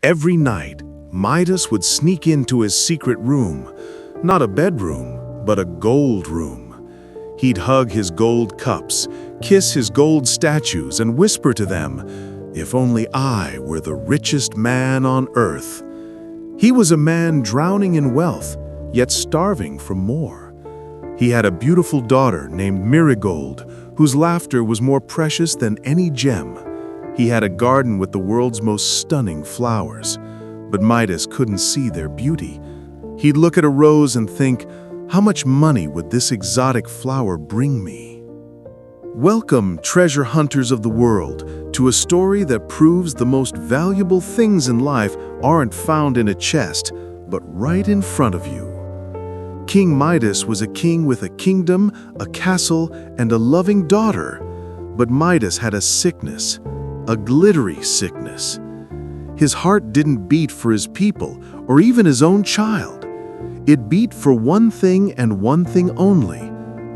Every night, Midas would sneak into his secret room, not a bedroom, but a gold room. He'd hug his gold cups, kiss his gold statues, and whisper to them, "If only I were the richest man on earth." He was a man drowning in wealth, yet starving for more. He had a beautiful daughter named Marigold, whose laughter was more precious than any gem. He had a garden with the world's most stunning flowers, but Midas couldn't see their beauty. He'd look at a rose and think, "How much money would this exotic flower bring me?" Welcome, treasure hunters of the world, to a story that proves the most valuable things in life aren't found in a chest, but right in front of you. King Midas was a king with a kingdom, a castle, and a loving daughter. But Midas had a sickness, a glittery sickness. His heart didn't beat for his people or even his own child. It beat for one thing and one thing only: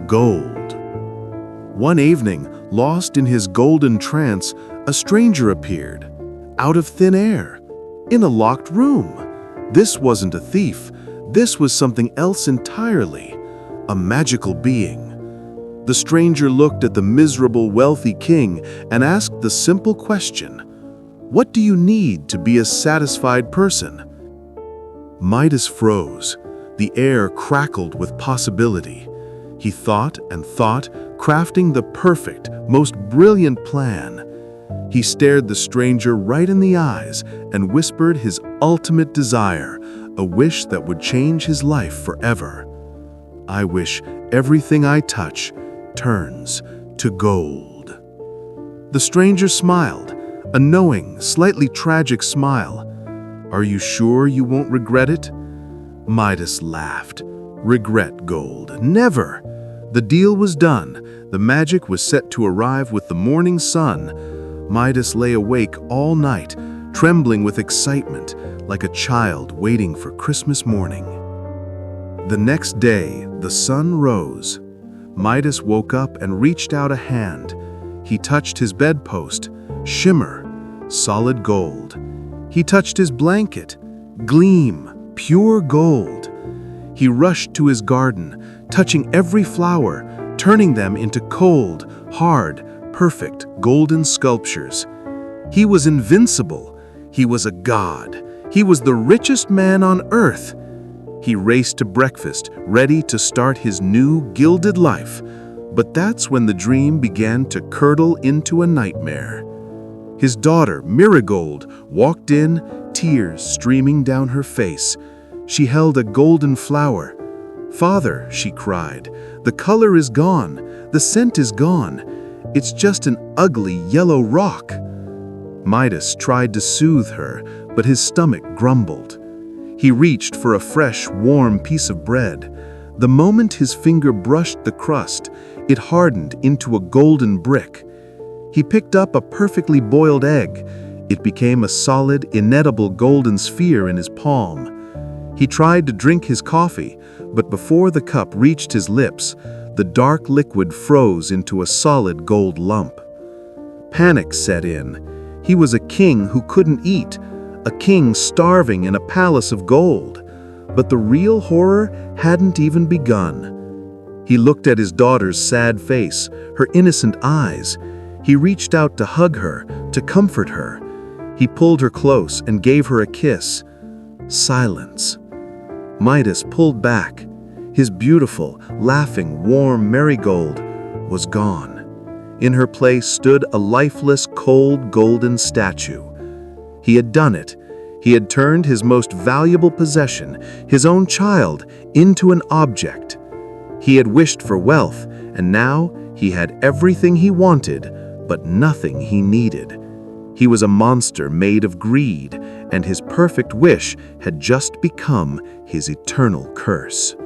gold. One evening, lost in his golden trance, a stranger appeared, out of thin air, in a locked room. This wasn't a thief. This was something else entirely, a magical being. The stranger looked at the miserable, wealthy king and asked the simple question, "What do you need to be a satisfied person?" Midas froze. The air crackled with possibility. He thought and thought, crafting the perfect, most brilliant plan. He stared the stranger right in the eyes and whispered his ultimate desire, a wish that would change his life forever. "I wish everything I touch turns to gold." The stranger smiled, a knowing, slightly tragic smile. "Are you sure you won't regret it?" Midas laughed. "Regret gold? Never!" The deal was done. The magic was set to arrive with the morning sun. Midas lay awake all night, trembling with excitement, like a child waiting for Christmas morning. The next day, the sun rose. Midas woke up and reached out a hand. He touched his bedpost, shimmer, solid gold. He touched his blanket, gleam, pure gold. He rushed to his garden, touching every flower, turning them into cold, hard, perfect golden sculptures. He was invincible. He was a god. He was the richest man on earth. He raced to breakfast, ready to start his new gilded life. But that's when the dream began to curdle into a nightmare. His daughter, Marigold, walked in, tears streaming down her face. She held a golden flower. "Father," she cried, "the color is gone. The scent is gone. It's just an ugly yellow rock." Midas tried to soothe her, but his stomach grumbled. He reached for a fresh, warm piece of bread. The moment his finger brushed the crust, it hardened into a golden brick. He picked up a perfectly boiled egg. It became a solid, inedible golden sphere in his palm. He tried to drink his coffee, but before the cup reached his lips, the dark liquid froze into a solid gold lump. Panic set in. He was a king who couldn't eat, a king starving in a palace of gold. But the real horror hadn't even begun. He looked at his daughter's sad face, her innocent eyes. He reached out to hug her, to comfort her. He pulled her close and gave her a kiss. Silence. Midas pulled back. His beautiful, laughing, warm Marigold was gone. In her place stood a lifeless, cold, golden statue. He had done it. He had turned his most valuable possession, his own child, into an object. He had wished for wealth, and now he had everything he wanted, but nothing he needed. He was a monster made of greed, and his perfect wish had just become his eternal curse.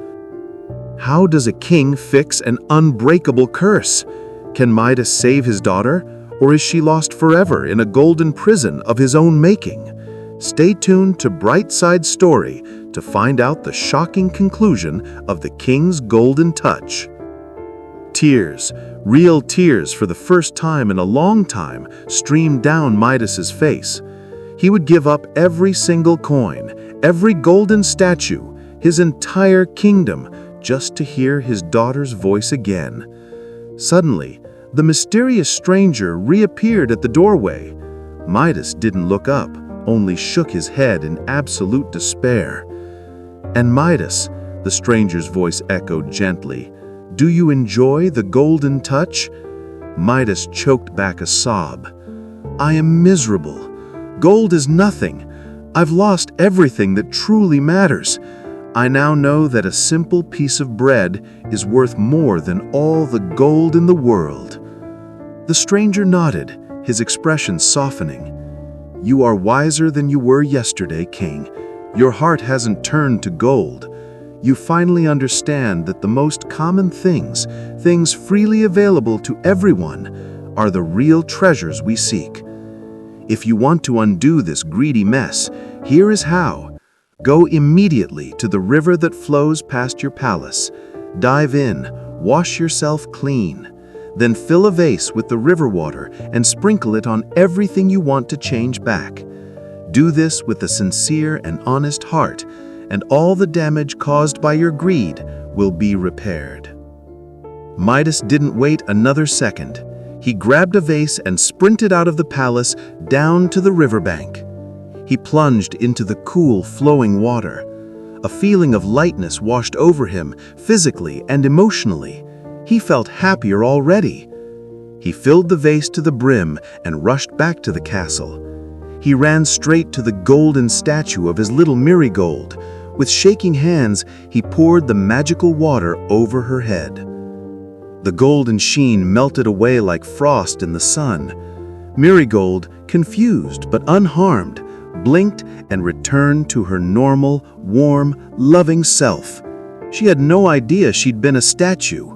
How does a king fix an unbreakable curse? Can Midas save his daughter, or is she lost forever in a golden prison of his own making? Stay tuned to Brightside Story to find out the shocking conclusion of the King's Golden Touch. Tears, real tears for the first time in a long time, streamed down Midas's face. He would give up every single coin, every golden statue, his entire kingdom, just to hear his daughter's voice again. Suddenly, the mysterious stranger reappeared at the doorway. Midas didn't look up, only shook his head in absolute despair. "And Midas," the stranger's voice echoed gently, "do you enjoy the golden touch?" Midas choked back a sob. "I am miserable. Gold is nothing. I've lost everything that truly matters. I now know that a simple piece of bread is worth more than all the gold in the world." The stranger nodded, his expression softening. "You are wiser than you were yesterday, King. Your heart hasn't turned to gold. You finally understand that the most common things freely available to everyone, are the real treasures we seek. If you want to undo this greedy mess, here is how. Go immediately to the river that flows past your palace. Dive in, wash yourself clean. Then fill a vase with the river water and sprinkle it on everything you want to change back. Do this with a sincere and honest heart, and all the damage caused by your greed will be repaired." Midas didn't wait another second. He grabbed a vase and sprinted out of the palace down to the riverbank. He plunged into the cool, flowing water. A feeling of lightness washed over him, physically and emotionally. He felt happier already. He filled the vase to the brim and rushed back to the castle. He ran straight to the golden statue of his little Marigold. With shaking hands, he poured the magical water over her head. The golden sheen melted away like frost in the sun. Marigold, confused but unharmed, blinked and returned to her normal, warm, loving self. She had no idea she'd been a statue.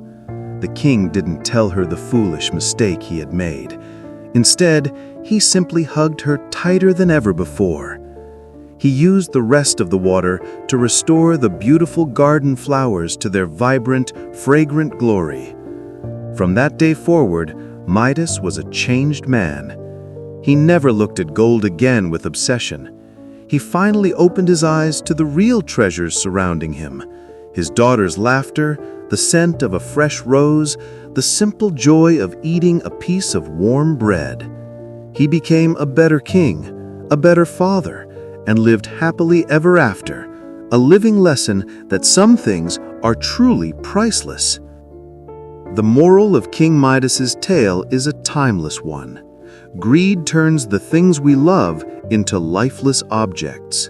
The king didn't tell her the foolish mistake he had made. Instead, he simply hugged her tighter than ever before. He used the rest of the water to restore the beautiful garden flowers to their vibrant, fragrant glory. From that day forward, Midas was a changed man. He never looked at gold again with obsession. He finally opened his eyes to the real treasures surrounding him: his daughter's laughter, the scent of a fresh rose, the simple joy of eating a piece of warm bread. He became a better king, a better father, and lived happily ever after, a living lesson that some things are truly priceless. The moral of King Midas's tale is a timeless one. Greed turns the things we love into lifeless objects.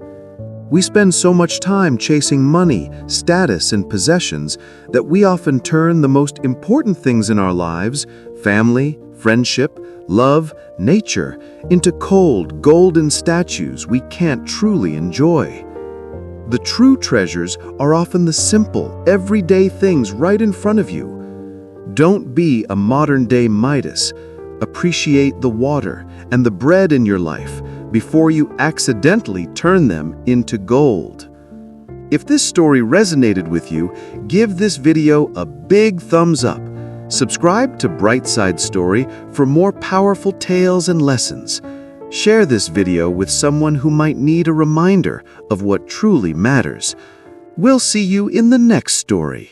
We spend so much time chasing money, status, and possessions that we often turn the most important things in our lives, family, friendship, love, nature, into cold, golden statues we can't truly enjoy. The true treasures are often the simple, everyday things right in front of you. Don't be a modern-day Midas. Appreciate the water and the bread in your life before you accidentally turn them into gold. If this story resonated with you, give this video a big thumbs up. Subscribe to Brightside Story for more powerful tales and lessons. Share this video with someone who might need a reminder of what truly matters. We'll see you in the next story.